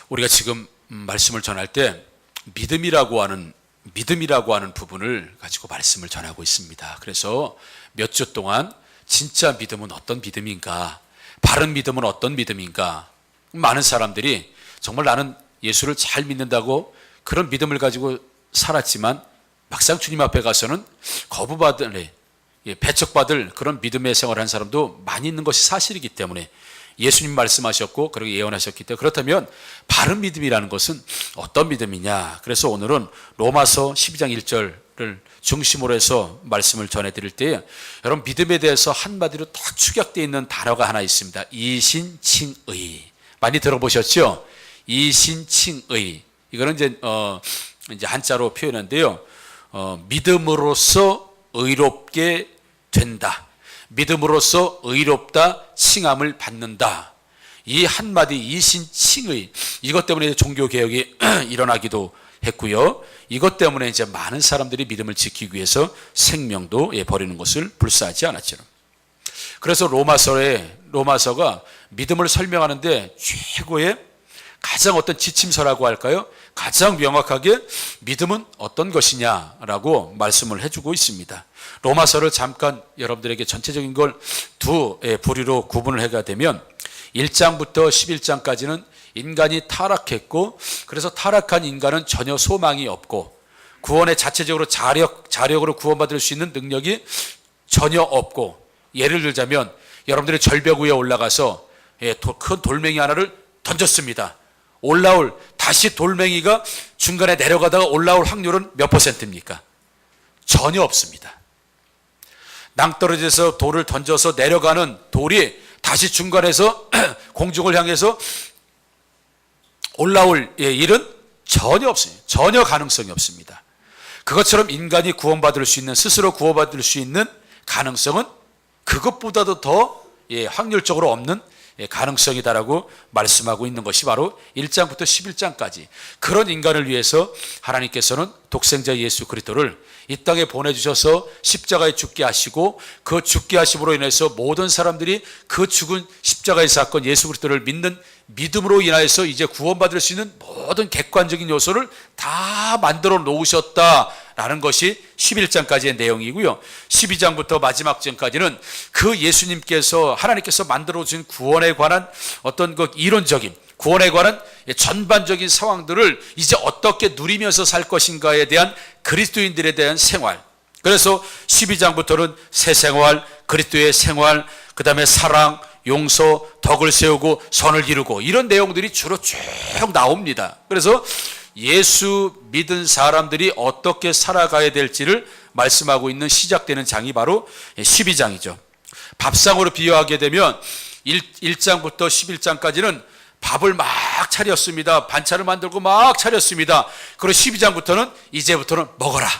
우리가 지금 말씀을 전할 때 믿음이라고 하는 부분을 가지고 말씀을 전하고 있습니다. 그래서 몇 주 동안 진짜 믿음은 어떤 믿음인가, 바른 믿음은 어떤 믿음인가, 많은 사람들이 정말 나는 예수를 잘 믿는다고 그런 믿음을 가지고 살았지만 막상 주님 앞에 가서는 거부받을, 배척받을 그런 믿음의 생활을 한 사람도 많이 있는 것이 사실이기 때문에 예수님 말씀하셨고 그렇게 예언하셨기 때문에, 그렇다면 바른 믿음이라는 것은 어떤 믿음이냐. 그래서 오늘은 로마서 12장 1절을 중심으로 해서 말씀을 전해드릴 때, 여러분 믿음에 대해서 한마디로 딱 축약되어 있는 단어가 하나 있습니다. 이신칭의. 많이 들어보셨죠? 이신칭의. 이거는 이제 한자로 표현한데요. 믿음으로써 의롭게 된다. 믿음으로써 의롭다, 칭함을 받는다. 이 한마디 이신칭의, 이것 때문에 종교개혁이 일어나기도 했고요. 이것 때문에 이제 많은 사람들이 믿음을 지키기 위해서 생명도 버리는 것을 불사하지 않았죠. 그래서 로마서가 믿음을 설명하는데 최고의 가장 어떤 지침서라고 할까요? 가장 명확하게 믿음은 어떤 것이냐라고 말씀을 해주고 있습니다. 로마서를 잠깐 여러분들에게 전체적인 걸 두 부류로 구분을 해가 되면 1장부터 11장까지는 인간이 타락했고, 그래서 타락한 인간은 전혀 소망이 없고 구원의 자체적으로 자력으로 구원받을 수 있는 능력이 전혀 없고, 예를 들자면 여러분들이 절벽 위에 올라가서 큰 돌멩이 하나를 던졌습니다. 다시 돌멩이가 중간에 내려가다가 올라올 확률은 몇 %입니까? 전혀 없습니다. 낭떠러지에서 돌을 던져서 내려가는 돌이 다시 중간에서 공중을 향해서 올라올 일은 전혀 없습니다. 전혀 가능성이 없습니다. 그것처럼 인간이 스스로 구원받을 수 있는 가능성은 그것보다도 더 확률적으로 없는 가능성이다라고 말씀하고 있는 것이 바로 1장부터 11장까지 그런 인간을 위해서 하나님께서는 독생자 예수 그리스도를 이 땅에 보내주셔서 십자가에 죽게 하시고, 그 죽게 하심으로 인해서 모든 사람들이 그 죽은 십자가의 사건 예수 그리스도를 믿는 믿음으로 인하여서 이제 구원받을 수 있는 모든 객관적인 요소를 다 만들어 놓으셨다라는 것이 11장까지의 내용이고요. 12장부터 마지막 장까지는 그 예수님께서 하나님께서 만들어준 구원에 관한 어떤 그 이론적인, 구원에 관한 전반적인 상황들을 이제 어떻게 누리면서 살 것인가에 대한 그리스도인들에 대한 생활. 그래서 12장부터는 새 생활, 그리스도의 생활, 그 다음에 사랑, 용서, 덕을 세우고 선을 이루고, 이런 내용들이 주로 쭉 나옵니다. 그래서 예수 믿은 사람들이 어떻게 살아가야 될지를 말씀하고 있는 시작되는 장이 바로 12장이죠. 밥상으로 비유하게 되면 1장부터 11장까지는 밥을 막 차렸습니다. 반찬을 만들고 막 차렸습니다. 그리고 12장부터는 이제부터는 먹어라.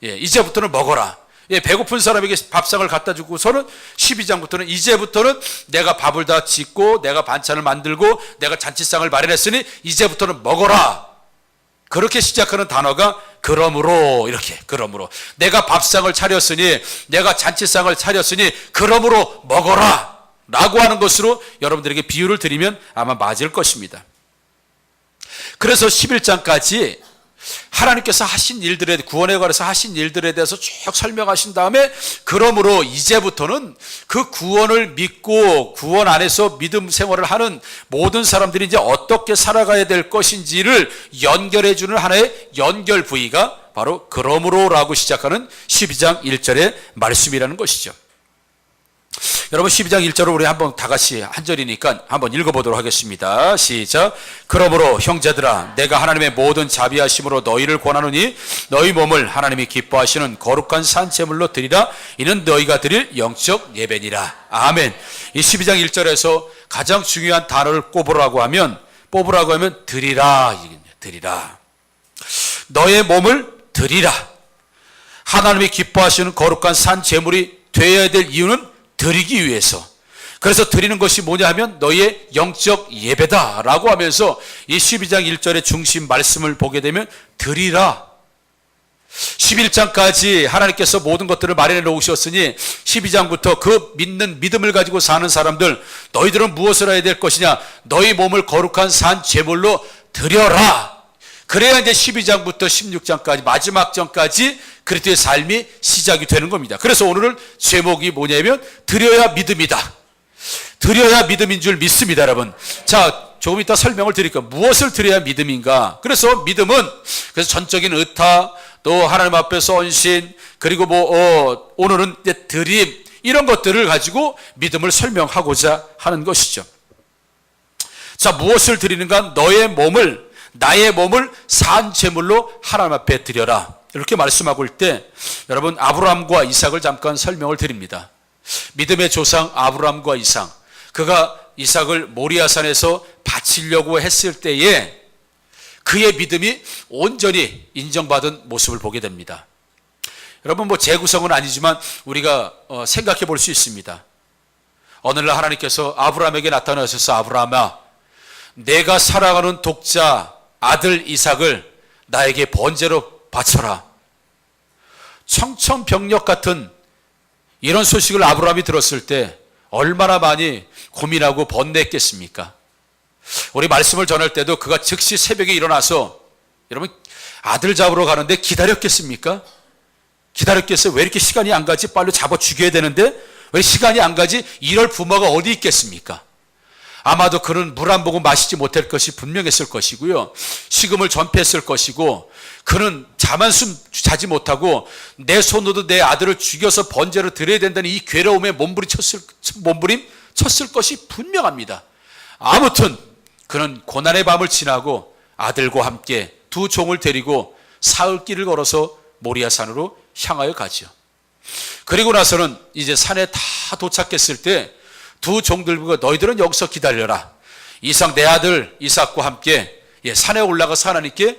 이제부터는 먹어라. 배고픈 사람에게 밥상을 갖다 주고서는 12장부터는 이제부터는 내가 밥을 다 짓고 내가 반찬을 만들고 내가 잔치상을 마련했으니 이제부터는 먹어라. 그렇게 시작하는 단어가 그러므로, 그러므로 내가 밥상을 차렸으니, 내가 잔치상을 차렸으니 그러므로 먹어라 라고 하는 것으로 여러분들에게 비유를 드리면 아마 맞을 것입니다. 그래서 11장까지 하나님께서 하신 일들에, 구원에 관해서 하신 일들에 대해서 쭉 설명하신 다음에, 그러므로 이제부터는 그 구원을 믿고 구원 안에서 믿음 생활을 하는 모든 사람들이 이제 어떻게 살아가야 될 것인지를 연결해주는 하나의 연결 부위가 바로 그러므로라고 시작하는 12장 1절의 말씀이라는 것이죠. 여러분 12장 1절을 우리 한번 다 같이 한 절이니까 한번 읽어보도록 하겠습니다. 시작. 그러므로 형제들아, 내가 하나님의 모든 자비하심으로 너희를 권하노니 너희 몸을 하나님이 기뻐하시는 거룩한 산제물로 드리라. 이는 너희가 드릴 영적 예배니라. 아멘. 이 12장 1절에서 가장 중요한 단어를 뽑으라고 하면 드리라. 드리라. 너의 몸을 드리라. 하나님이 기뻐하시는 거룩한 산제물이 되어야 될 이유는 드리기 위해서. 그래서 드리는 것이 뭐냐 하면 너희의 영적 예배다라고 하면서 이 12장 1절의 중심 말씀을 보게 되면 드리라. 11장까지 하나님께서 모든 것들을 마련해 놓으셨으니 12장부터 그 믿는 믿음을 가지고 사는 사람들, 너희들은 무엇을 해야 될 것이냐? 너희 몸을 거룩한 산 제물로 드려라. 그래야 이제 12장부터 16장까지 마지막 장까지 그리스도의 삶이 시작이 되는 겁니다. 그래서 오늘은 제목이 뭐냐면 드려야 믿음이다. 드려야 믿음인 줄 믿습니다, 여러분. 자, 조금 이따 설명을 드릴게요. 무엇을 드려야 믿음인가? 그래서 믿음은 그래서 전적인 의타, 또 하나님 앞에서 헌신, 그리고 오늘은 이제 드림, 이런 것들을 가지고 믿음을 설명하고자 하는 것이죠. 자, 무엇을 드리는가? 나의 몸을 산 제물로 하나님 앞에 드려라. 이렇게 말씀하고 있을 때 여러분, 아브라함과 이삭을 잠깐 설명을 드립니다. 믿음의 조상 아브라함과 이삭, 그가 이삭을 모리아산에서 바치려고 했을 때에 그의 믿음이 온전히 인정받은 모습을 보게 됩니다. 여러분, 재구성은 아니지만 우리가 생각해 볼 수 있습니다. 어느 날 하나님께서 아브라함에게 나타나셔서, 아브라함아, 내가 사랑하는 독자 아들 이삭을 나에게 번제로 바쳐라. 청천벽력 같은 이런 소식을 아브라함이 들었을 때 얼마나 많이 고민하고 번뇌했겠습니까? 우리 말씀을 전할 때도 그가 즉시 새벽에 일어나서, 여러분, 아들 잡으러 가는데 기다렸겠습니까? 기다렸겠어요? 왜 이렇게 시간이 안 가지? 빨리 잡아 죽여야 되는데 왜 시간이 안 가지? 이럴 부모가 어디 있겠습니까? 아마도 그는 물 한 모금 마시지 못할 것이 분명했을 것이고요. 식음을 전폐했을 것이고, 그는 잠 한숨 자지 못하고 내 손으로 내 아들을 죽여서 번제로 드려야 된다는 이 괴로움에 몸부림쳤을 것이 분명합니다. 아무튼 그는 고난의 밤을 지나고 아들과 함께 두 종을 데리고 사흘길을 걸어서 모리아산으로 향하여 가죠. 그리고 나서는 이제 산에 다 도착했을 때 두 종들과 너희들은 여기서 기다려라. 이삭, 내 아들 이삭과 함께 산에 올라가서 하나님께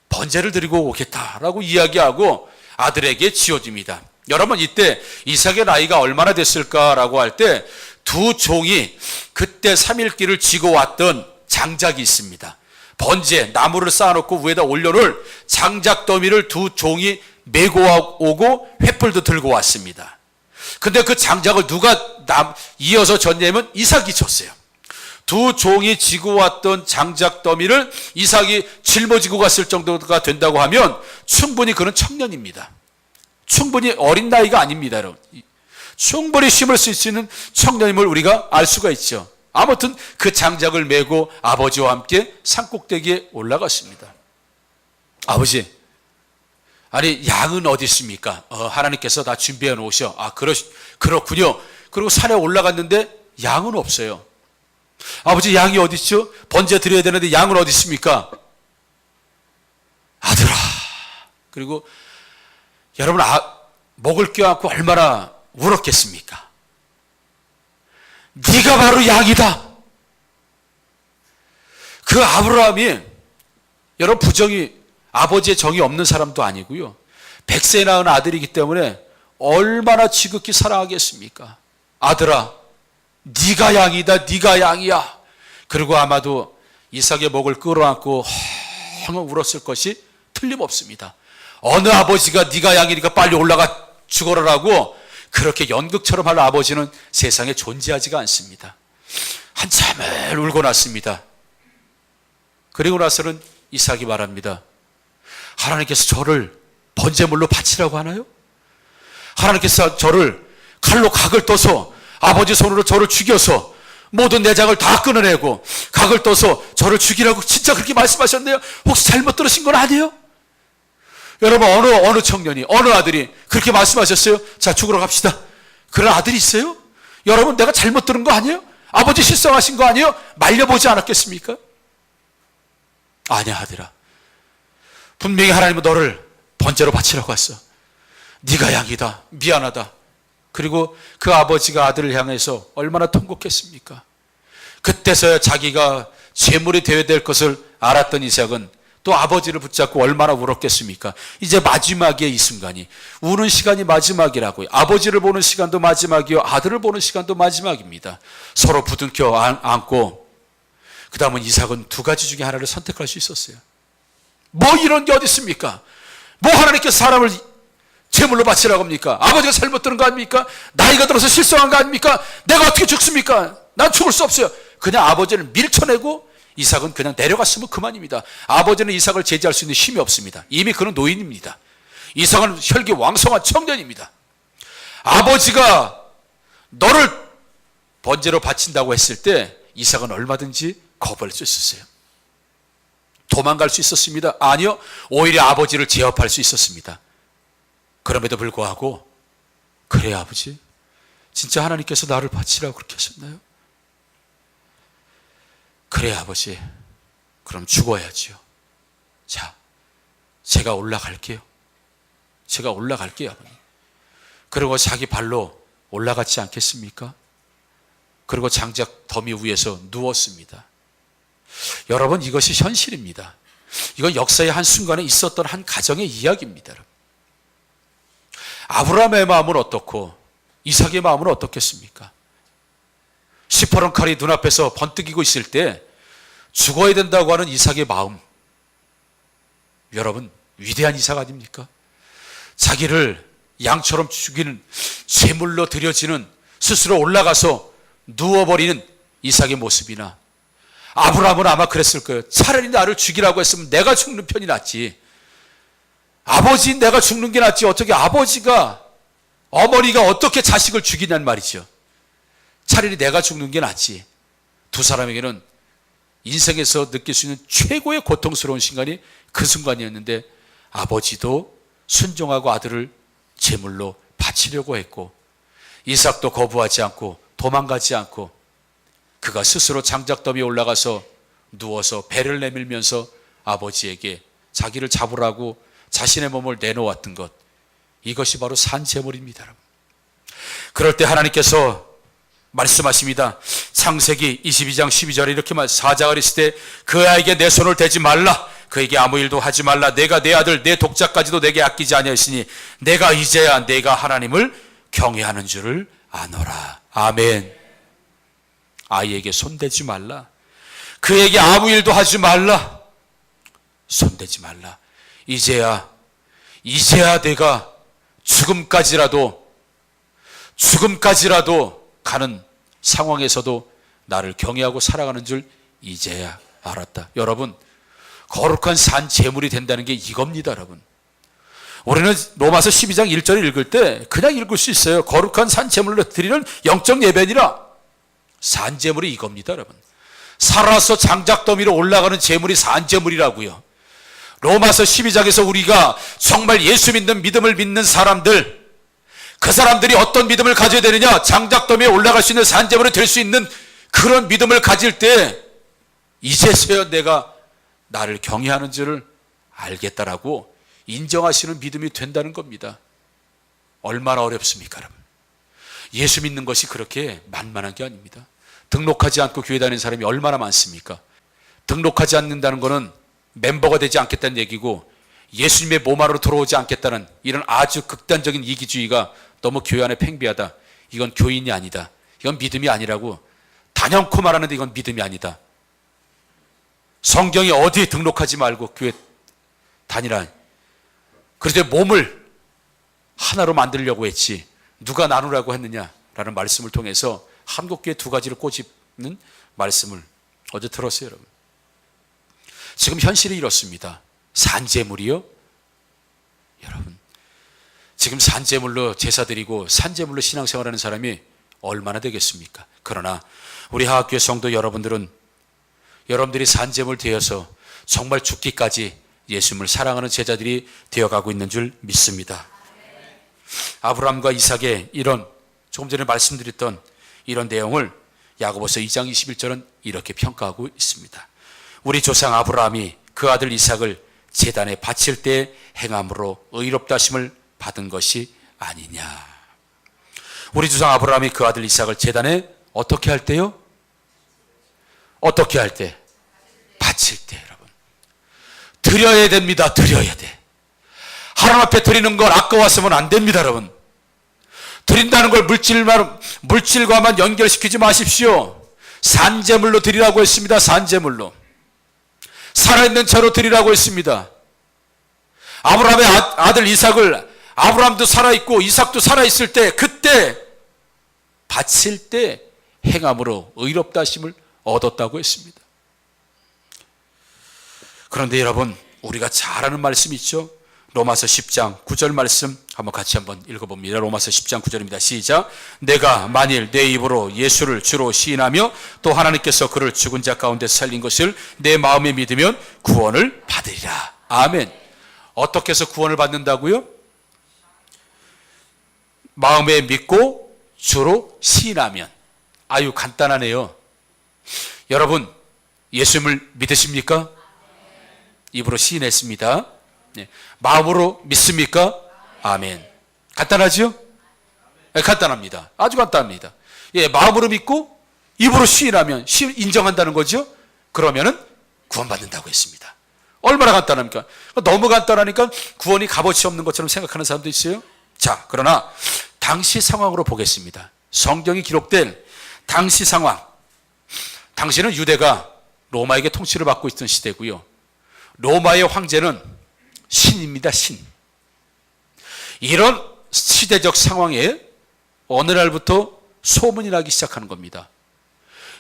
번제를 드리고 오겠다라고 이야기하고 아들에게 지어집니다. 여러분, 이때 이삭의 나이가 얼마나 됐을까라고 할 때 두 종이 그때 3일길을 지고 왔던 장작이 있습니다. 번제, 나무를 쌓아놓고 위에다 올려놓을 장작 더미를 두 종이 메고 오고 횃불도 들고 왔습니다. 근데 그 장작을 누가 이어서 졌냐면 이삭이 졌어요. 두 종이 지고 왔던 장작 더미를 이삭이 짊어지고 갔을 정도가 된다고 하면 충분히 그는 청년입니다. 충분히 어린 나이가 아닙니다, 여러분. 충분히 심을 수 있는 청년임을 우리가 알 수가 있죠. 아무튼 그 장작을 메고 아버지와 함께 산꼭대기에 올라갔습니다. 아버지, 아니 양은 어디 있습니까? 하나님께서 다 준비해 놓으셔. 그렇군요. 그리고 산에 올라갔는데 양은 없어요. 아버지, 양이 어디 있죠? 번제 드려야 되는데 양은 어디 있습니까? 아들아. 그리고 여러분, 목을 껴안고 얼마나 울었겠습니까? 네가 바로 양이다. 그 아브라함이, 여러분, 아버지의 정이 없는 사람도 아니고요, 100세 낳은 아들이기 때문에 얼마나 지극히 사랑하겠습니까? 아들아, 네가 양이다. 네가 양이야. 그리고 아마도 이삭의 목을 끌어안고 헝 울었을 것이 틀림없습니다. 어느 아버지가 네가 양이니까 빨리 올라가 죽어라라고 그렇게 연극처럼 할 아버지는 세상에 존재하지가 않습니다. 한참을 울고 났습니다. 그리고 나서는 이삭이 말합니다. 하나님께서 저를 번제물로 바치라고 하나요? 하나님께서 저를 칼로 각을 떠서 아버지 손으로 저를 죽여서 모든 내장을 다 끊어내고 각을 떠서 저를 죽이라고 진짜 그렇게 말씀하셨네요? 혹시 잘못 들으신 건 아니에요? 여러분, 어느 청년이, 어느 아들이 그렇게 말씀하셨어요? 자, 죽으러 갑시다. 그런 아들이 있어요? 여러분, 내가 잘못 들은 거 아니에요? 아버지 실성하신 거 아니에요? 말려보지 않았겠습니까? 아니야, 아들아. 분명히 하나님은 너를 번제로 바치라고 했어. 네가 양이다. 미안하다. 그리고 그 아버지가 아들을 향해서 얼마나 통곡했습니까? 그때서야 자기가 제물이 되어야 될 것을 알았던 이삭은 또 아버지를 붙잡고 얼마나 울었겠습니까? 이제 마지막에 이 순간이, 우는 시간이 마지막이라고요. 아버지를 보는 시간도 마지막이요, 아들을 보는 시간도 마지막입니다. 서로 부둥켜 안고, 그 다음은 이삭은 두 가지 중에 하나를 선택할 수 있었어요. 뭐 이런 게 어디 있습니까? 뭐 하나님께서 사람을 제물로 바치라고 합니까? 아버지가 잘못 들은 거 아닙니까? 나이가 들어서 실성한 거 아닙니까? 내가 어떻게 죽습니까? 난 죽을 수 없어요. 그냥 아버지를 밀쳐내고 이삭은 그냥 내려갔으면 그만입니다. 아버지는 이삭을 제지할 수 있는 힘이 없습니다. 이미 그는 노인입니다. 이삭은 혈기 왕성한 청년입니다. 아버지가 너를 번제로 바친다고 했을 때 이삭은 얼마든지 거부할 수 있었어요. 도망갈 수 있었습니다. 아니요, 오히려 아버지를 제압할 수 있었습니다. 그럼에도 불구하고 그래 아버지, 진짜 하나님께서 나를 바치라고 그렇게 하셨나요? 그래 아버지, 그럼 죽어야지요. 자, 제가 올라갈게요. 제가 올라갈게요 아버님. 그리고 자기 발로 올라갔지 않겠습니까? 그리고 장작 더미 위에서 누웠습니다. 여러분, 이것이 현실입니다. 이건 역사의 한순간에 있었던 한 가정의 이야기입니다. 아브라함의 마음은 어떻고 이삭의 마음은 어떻겠습니까? 시퍼런 칼이 눈앞에서 번뜩이고 있을 때 죽어야 된다고 하는 이삭의 마음, 여러분, 위대한 이삭 아닙니까? 자기를 양처럼 죽이는, 제물로 드려지는, 스스로 올라가서 누워버리는 이삭의 모습이나, 아브라함은 아마 그랬을 거예요. 차라리 나를 죽이라고 했으면 내가 죽는 편이 낫지. 아버지인 내가 죽는 게 낫지. 어떻게 아버지가, 어머니가 어떻게 자식을 죽이냔 말이죠. 차라리 내가 죽는 게 낫지. 두 사람에게는 인생에서 느낄 수 있는 최고의 고통스러운 순간이 그 순간이었는데, 아버지도 순종하고 아들을 제물로 바치려고 했고, 이삭도 거부하지 않고 도망가지 않고 그가 스스로 장작더미에 올라가서 누워서 배를 내밀면서 아버지에게 자기를 잡으라고 자신의 몸을 내놓았던 것, 이것이 바로 산제물입니다. 여러분. 그럴 때 하나님께서 말씀하십니다. 창세기 22장 12절에 이렇게 사자가 이르시되 그 아이에게 내 손을 대지 말라, 그에게 아무 일도 하지 말라. 내가 내 아들 내 독자까지도 내게 아끼지 아니하시니 내가 이제야 내가 하나님을 경외하는 줄을 아노라. 아멘. 아이에게 손대지 말라, 그에게 아무 일도 하지 말라, 손대지 말라. 이제야 내가 죽음까지라도 가는 상황에서도 나를 경외하고 살아가는 줄 이제야 알았다. 여러분, 거룩한 산 제물이 된다는 게 이겁니다. 여러분, 우리는 로마서 12장 1절을 읽을 때 그냥 읽을 수 있어요. 거룩한 산 제물로 드리는 영적 예배니라. 산 제물이 이겁니다. 여러분, 살아서 장작더미로 올라가는 제물이 산 제물이라고요. 로마서 12장에서 우리가 정말 예수 믿는 믿음을 믿는 사람들, 그 사람들이 어떤 믿음을 가져야 되느냐, 장작더미에 올라갈 수 있는 산 제물이 될 수 있는 그런 믿음을 가질 때 이제서야 내가 나를 경외하는 줄을 알겠다라고 인정하시는 믿음이 된다는 겁니다. 얼마나 어렵습니까, 여러분? 예수 믿는 것이 그렇게 만만한 게 아닙니다. 등록하지 않고 교회 다니는 사람이 얼마나 많습니까? 등록하지 않는다는 것은 멤버가 되지 않겠다는 얘기고, 예수님의 몸 안으로 들어오지 않겠다는 이런 아주 극단적인 이기주의가 너무 교회 안에 팽배하다. 이건 교인이 아니다. 이건 믿음이 아니라고 단연코 말하는데 이건 믿음이 아니다. 성경이 어디에 등록하지 말고 교회 다니라. 그런데 몸을 하나로 만들려고 했지 누가 나누라고 했느냐라는 말씀을 통해서 한국교회 두 가지를 꼬집는 말씀을 어제 들었어요. 여러분, 지금 현실이 이렇습니다. 산제물이요? 여러분, 지금 산제물로 제사 드리고 산제물로 신앙생활하는 사람이 얼마나 되겠습니까? 그러나 우리 하학교회 성도 여러분들은 여러분들이 산제물 되어서 정말 죽기까지 예수님을 사랑하는 제자들이 되어가고 있는 줄 믿습니다. 아브라함과 이삭의 이런, 조금 전에 말씀드렸던 이런 내용을 야고보서 2장 21절은 이렇게 평가하고 있습니다. 우리 조상 아브라함이 그 아들 이삭을 제단에 바칠 때 행함으로 의롭다 하심을 받은 것이 아니냐. 우리 조상 아브라함이 그 아들 이삭을 제단에 어떻게 할 때요? 어떻게 할 때? 바칠 때. 여러분, 드려야 됩니다. 드려야 돼. 하나님 앞에 드리는 걸 아까웠으면 안 됩니다. 여러분, 드린다는 걸 물질과만 연결시키지 마십시오. 산제물로 드리라고 했습니다. 산제물로, 살아있는 채로 드리라고 했습니다. 아브라함의 아들 이삭을, 아브라함도 살아있고 이삭도 살아있을 때, 그때 바칠 때 행함으로 의롭다 하심을 얻었다고 했습니다. 그런데 여러분, 우리가 잘 아는 말씀이 있죠. 로마서 10장 9절 말씀 한번 읽어봅니다. 로마서 10장 9절입니다. 시작. 내가 만일 내 입으로 예수를 주로 시인하며 또 하나님께서 그를 죽은 자 가운데 살린 것을 내 마음에 믿으면 구원을 받으리라. 아멘. 어떻게 해서 구원을 받는다고요? 마음에 믿고 주로 시인하면. 아유, 간단하네요. 여러분, 예수님을 믿으십니까? 입으로 시인했습니다. 네. 마음으로 믿습니까? 아멘. 간단하죠? 네, 간단합니다. 아주 간단합니다. 예, 마음으로 믿고 입으로 시인하면, 인정한다는 거죠. 그러면은 구원받는다고 했습니다. 얼마나 간단합니까? 너무 간단하니까 구원이 값어치 없는 것처럼 생각하는 사람도 있어요. 자, 그러나 당시 상황으로 보겠습니다. 성경이 기록된 당시 상황. 당시는 유대가 로마에게 통치를 받고 있던 시대고요. 로마의 황제는 신입니다. 신. 이런 시대적 상황에 어느 날부터 소문이 나기 시작하는 겁니다.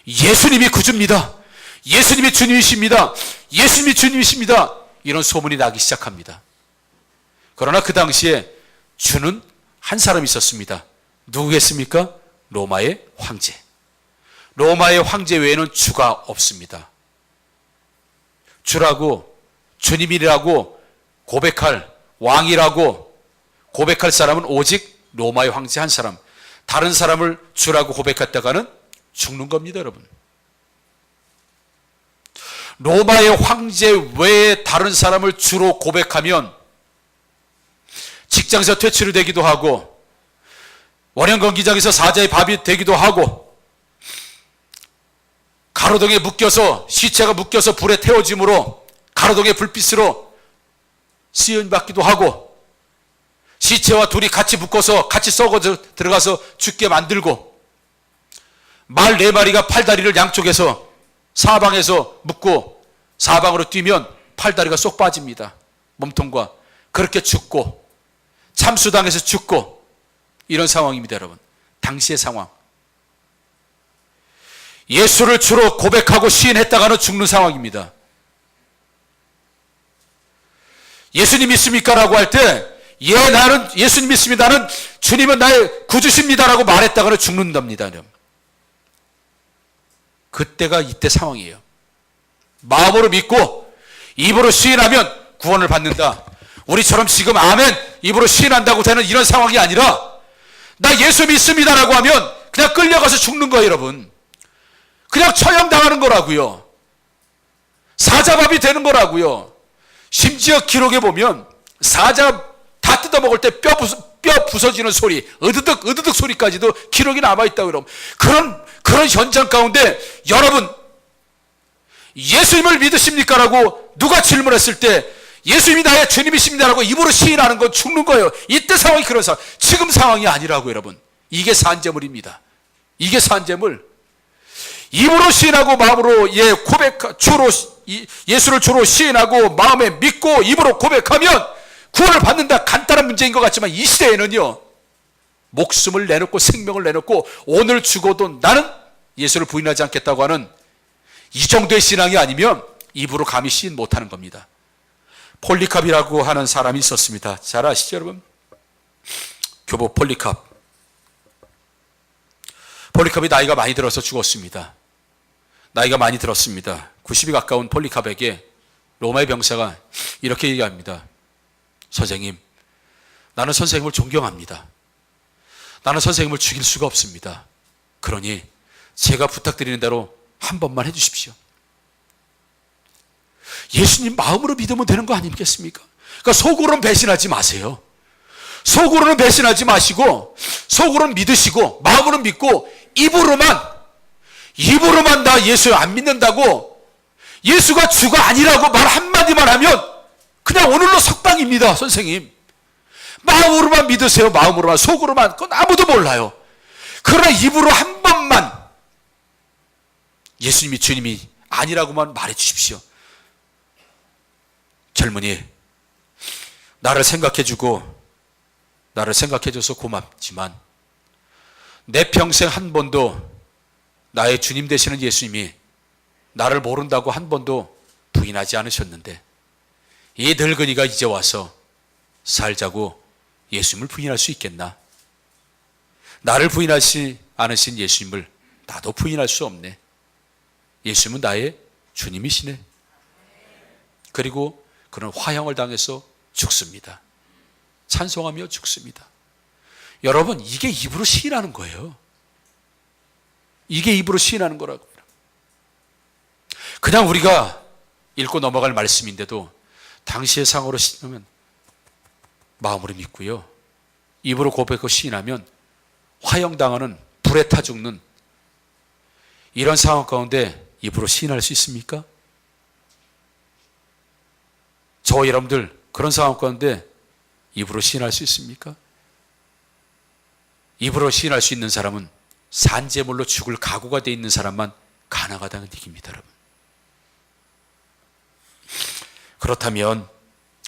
예수님이 구주입니다. 예수님이 주님이십니다. 예수님이 주님이십니다. 이런 소문이 나기 시작합니다. 그러나 그 당시에 주는 한 사람이 있었습니다. 누구겠습니까? 로마의 황제. 로마의 황제 외에는 주가 없습니다. 주라고, 주님이라고 고백할, 왕이라고 고백할 사람은 오직 로마의 황제 한 사람. 다른 사람을 주라고 고백했다가는 죽는 겁니다, 여러분. 로마의 황제 외에 다른 사람을 주로 고백하면 직장에서 퇴출이 되기도 하고, 원형건기장에서 사자의 밥이 되기도 하고, 가로등에 묶여서, 시체가 묶여서 불에 태워짐으로 가로등의 불빛으로 시연받기도 하고, 시체와 둘이 같이 묶어서 같이 썩어 들어가서 죽게 만들고, 말 4마리가 팔다리를 양쪽에서 사방에서 묶고 사방으로 뛰면 팔다리가 쏙 빠집니다. 몸통과. 그렇게 죽고, 참수당해서 죽고, 이런 상황입니다, 여러분. 당시의 상황. 예수를 주로 고백하고 시인했다가는 죽는 상황입니다. 예수님 믿습니까? 라고 할 때, 예, 나는 예수님 믿습니다. 나는 주님은 나의 구주십니다. 라고 말했다가는 죽는답니다. 그때가 이때 상황이에요. 마음으로 믿고 입으로 시인하면 구원을 받는다. 우리처럼 지금 아멘, 입으로 시인한다고 되는 이런 상황이 아니라, 나 예수 믿습니다. 라고 하면 그냥 끌려가서 죽는 거예요, 여러분. 그냥 처형당하는 거라고요. 사자밥이 되는 거라고요. 심지어 기록에 보면 사자 다 뜯어먹을 때 뼈 부서지는 소리, 으드득 으드득 소리까지도 기록이 남아있다고. 여러분, 그런 현장 가운데 여러분 예수님을 믿으십니까? 라고 누가 질문했을 때 예수님이 나의 주님이십니다. 라고 입으로 시인하는 건 죽는 거예요. 이때 상황이 그런 상황. 지금 상황이 아니라고. 여러분, 이게 산재물입니다. 이게 산재물. 입으로 시인하고 마음으로 예수를 주로 시인하고 마음에 믿고 입으로 고백하면 구원을 받는다. 간단한 문제인 것 같지만 이 시대에는요, 목숨을 내놓고 생명을 내놓고 오늘 죽어도 나는 예수를 부인하지 않겠다고 하는 이 정도의 신앙이 아니면 입으로 감히 시인 못하는 겁니다. 폴리캅이라고 하는 사람이 있었습니다. 잘 아시죠, 여러분? 교포 폴리캅. 폴리캅이 나이가 많이 들어서 죽었습니다. 나이가 많이 들었습니다. 90이 가까운 폴리캅에게 로마의 병사가 이렇게 얘기합니다. 선생님, 나는 선생님을 존경합니다. 나는 선생님을 죽일 수가 없습니다. 그러니 제가 부탁드리는 대로 한 번만 해주십시오. 예수님 마음으로 믿으면 되는 거 아니겠습니까? 그러니까 속으로는 배신하지 마세요. 속으로는 배신하지 마시고, 속으로는 믿으시고, 마음으로는 믿고, 입으로만 나 예수 안 믿는다고, 예수가 주가 아니라고 말 한마디만 하면 그냥 오늘로 석방입니다. 선생님, 마음으로만 믿으세요. 마음으로만. 속으로만, 그건 아무도 몰라요. 그러나 입으로 한 번만 예수님이 주님이 아니라고만 말해 주십시오. 젊은이, 나를 생각해주고 나를 생각해줘서 고맙지만 내 평생 한 번도 나의 주님 되시는 예수님이 나를 모른다고 한 번도 부인하지 않으셨는데 이 늙은이가 이제 와서 살자고 예수님을 부인할 수 있겠나? 나를 부인하지 않으신 예수님을 나도 부인할 수 없네. 예수님은 나의 주님이시네. 그리고 그는 화형을 당해서 죽습니다. 찬송하며 죽습니다. 여러분, 이게 입으로 시인하는 거예요. 이게 입으로 시인하는 거라고. 그냥 우리가 읽고 넘어갈 말씀인데도 당시의 상으로 시인하면 마음으로 믿고요, 입으로 고백하고 시인하면 화형당하는, 불에 타 죽는 이런 상황 가운데 입으로 시인할 수 있습니까? 저 여러분들 그런 상황 가운데 입으로 시인할 수 있습니까? 입으로 시인할 수 있는 사람은 산재물로 죽을 각오가 되어 있는 사람만 가능하다는 얘기입니다, 여러분. 그렇다면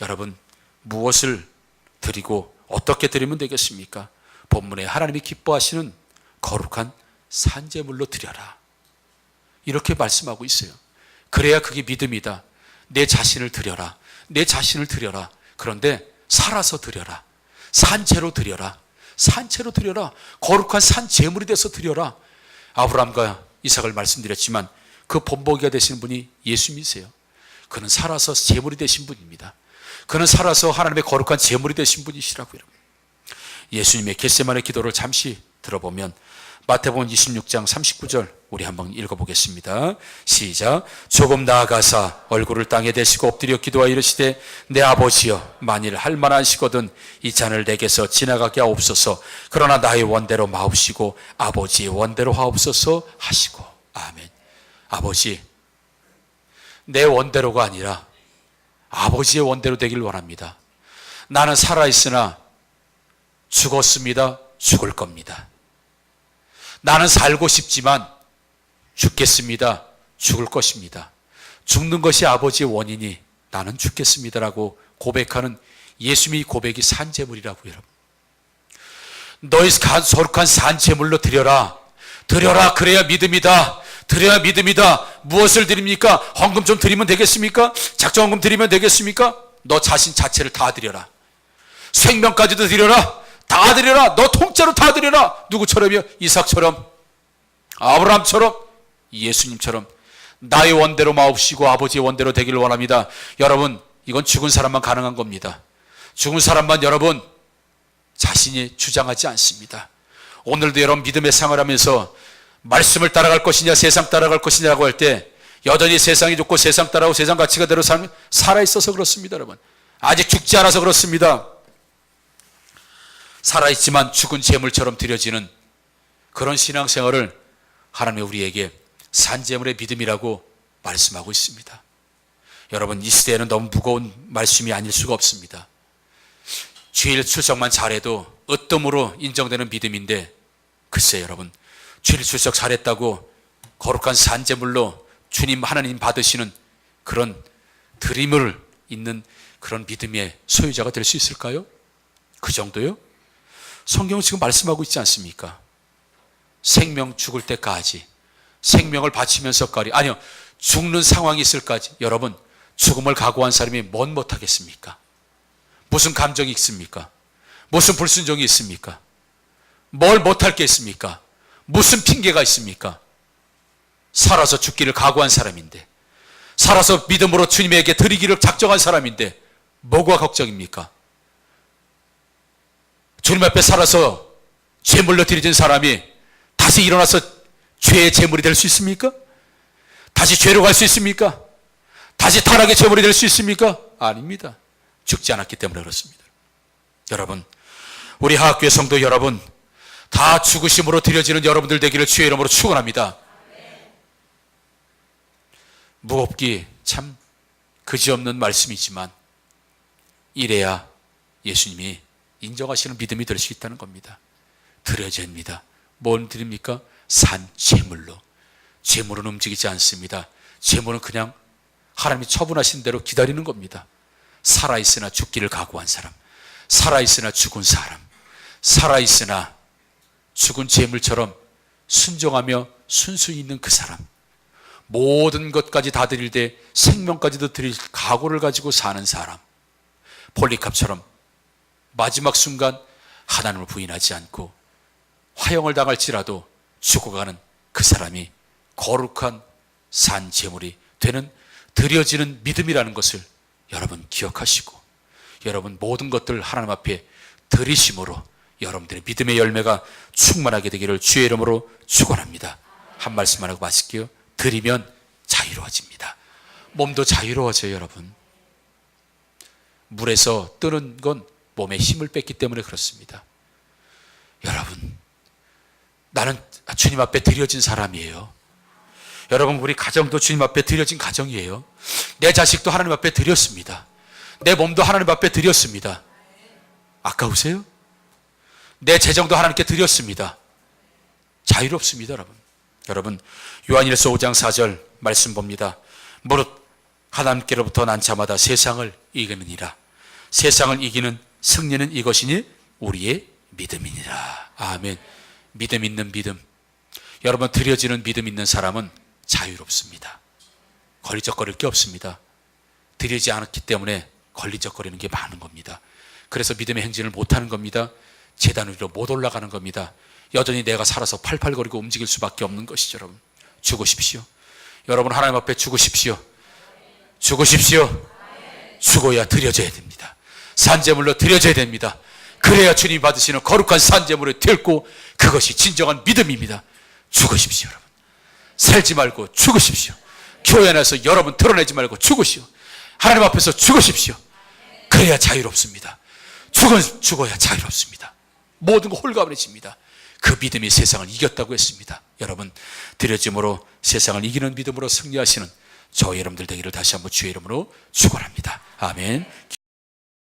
여러분, 무엇을 드리고 어떻게 드리면 되겠습니까? 본문에 하나님이 기뻐하시는 거룩한 산재물로 드려라, 이렇게 말씀하고 있어요. 그래야 그게 믿음이다. 내 자신을 드려라. 내 자신을 드려라. 그런데 살아서 드려라. 산채로 드려라. 산채로 드려라. 거룩한 산재물이 돼서 드려라. 아브라함과 이삭을 말씀드렸지만 그 본보기가 되시는 분이 예수님이세요. 그는 살아서 재물이 되신 분입니다. 그는 살아서 하나님의 거룩한 재물이 되신 분이시라고요. 예수님의 겟세마네 기도를 잠시 들어보면 마태복음 26장 39절 우리 한번 읽어보겠습니다. 시작. 조금 나아가사 얼굴을 땅에 대시고 엎드려 기도하여 이르시되 내 아버지여, 만일 할 만하시거든 이 잔을 내게서 지나가게 하옵소서. 그러나 나의 원대로 마옵시고 아버지의 원대로 하옵소서 하시고. 아멘. 아버지, 내 원대로가 아니라 아버지의 원대로 되길 원합니다. 나는 살아있으나 죽었습니다. 죽을 겁니다. 나는 살고 싶지만 죽겠습니다. 죽을 것입니다. 죽는 것이 아버지의 원인이 나는 죽겠습니다라고 고백하는 예수님의 고백이 산재물이라고요, 여러분. 너희 거룩한 산재물로 드려라. 드려라. 그래야 믿음이다. 드려야 믿음이다. 무엇을 드립니까? 헌금 좀 드리면 되겠습니까? 작정헌금 드리면 되겠습니까? 너 자신 자체를 다 드려라. 생명까지도 드려라. 다 드려라. 너 통째로 다 드려라. 누구처럼요? 이삭처럼, 아브라함처럼, 예수님처럼 나의 원대로 마옵시고 아버지의 원대로 되기를 원합니다. 여러분, 이건 죽은 사람만 가능한 겁니다. 죽은 사람만 여러분 자신이 주장하지 않습니다. 오늘도 여러분 믿음의 생활을 하면서 말씀을 따라갈 것이냐 세상 따라갈 것이냐라고 할 때 여전히 세상이 좋고 세상 따라오고 세상 가치가대로 살아있어서 그렇습니다. 여러분, 아직 죽지 않아서 그렇습니다. 살아있지만 죽은 재물처럼 드려지는 그런 신앙생활을 하나님이 우리에게 산재물의 믿음이라고 말씀하고 있습니다. 여러분, 이 시대에는 너무 무거운 말씀이 아닐 수가 없습니다. 주일 출석만 잘해도 으뜸으로 인정되는 믿음인데, 글쎄 여러분, 주일 출석 잘했다고 거룩한 산재물로 주님 하나님 받으시는 그런 드림을 있는 그런 믿음의 소유자가 될 수 있을까요? 그 정도요? 성경은 지금 말씀하고 있지 않습니까? 생명 죽을 때까지, 생명을 바치면서까지, 아니요, 죽는 상황이 있을까지. 여러분, 죽음을 각오한 사람이 뭔 못하겠습니까? 무슨 감정이 있습니까? 무슨 불순종이 있습니까? 뭘 못할 게 있습니까? 무슨 핑계가 있습니까? 살아서 죽기를 각오한 사람인데, 살아서 믿음으로 주님에게 드리기를 작정한 사람인데 뭐가 걱정입니까? 주님 앞에 살아서 죄물로 드려진 사람이 다시 일어나서 죄의 제물이 될 수 있습니까? 다시 죄로 갈 수 있습니까? 다시 타락의 제물이 될 수 있습니까? 아닙니다. 죽지 않았기 때문에 그렇습니다. 여러분, 우리 하학교의 성도 여러분, 다 죽으심으로 드려지는 여러분들 되기를 주의 이름으로 축원합니다. 무겁기 참 그지없는 말씀이지만 이래야 예수님이 인정하시는 믿음이 될 수 있다는 겁니다. 드려집니다. 뭘 드립니까? 산재물로. 재물은 움직이지 않습니다. 재물은 그냥 하나님이 처분하신 대로 기다리는 겁니다. 살아있으나 죽기를 각오한 사람, 살아있으나 죽은 사람, 살아있으나 죽은 재물처럼 순종하며 순수히 있는 그 사람, 모든 것까지 다 드릴 때 생명까지도 드릴 각오를 가지고 사는 사람, 폴리캅처럼 마지막 순간 하나님을 부인하지 않고 화형을 당할지라도 죽어가는 그 사람이 거룩한 산 제물이 되는 드려지는 믿음이라는 것을 여러분 기억하시고, 여러분 모든 것들 하나님 앞에 드리심으로 여러분들의 믿음의 열매가 충만하게 되기를 주의 이름으로 축원합니다. 한 말씀만 하고 마칠게요. 드리면 자유로워집니다. 몸도 자유로워져요. 여러분, 물에서 뜨는 건 몸에 힘을 뺐기 때문에 그렇습니다. 여러분, 나는 주님 앞에 드려진 사람이에요. 여러분, 우리 가정도 주님 앞에 드려진 가정이에요. 내 자식도 하나님 앞에 드렸습니다. 내 몸도 하나님 앞에 드렸습니다. 아까우세요? 내 재정도 하나님께 드렸습니다. 자유롭습니다. 여러분, 요한일서 5장 4절 말씀 봅니다. 무릇 하나님께로부터 난 자마다 세상을 이기느니라. 세상을 이기는 승리는 이것이니 우리의 믿음이니라. 아멘. 믿음 있는 믿음, 여러분, 드려지는 믿음 있는 사람은 자유롭습니다. 걸리적거릴 게 없습니다. 드리지 않았기 때문에 걸리적거리는 게 많은 겁니다. 그래서 믿음의 행진을 못하는 겁니다. 제단 위로 못 올라가는 겁니다. 여전히 내가 살아서 팔팔거리고 움직일 수밖에 없는 것이죠. 여러분, 죽으십시오. 여러분, 하나님 앞에 죽으십시오. 죽으십시오. 죽어야 드려져야 됩니다. 산제물로 드려져야 됩니다. 그래야 주님이 받으시는 거룩한 산제물을 드리고, 그것이 진정한 믿음입니다. 죽으십시오. 여러분, 살지 말고 죽으십시오. 교회 안에서 여러분 드러내지 말고 죽으시오. 하나님 앞에서 죽으십시오. 그래야 자유롭습니다. 죽어야 자유롭습니다. 모든 거 홀가분해집니다. 그 믿음이 세상을 이겼다고 했습니다. 여러분, 드려짐으로 세상을 이기는 믿음으로 승리하시는 저 여러분들 되기를 다시 한번 주의 이름으로 축원합니다. 아멘.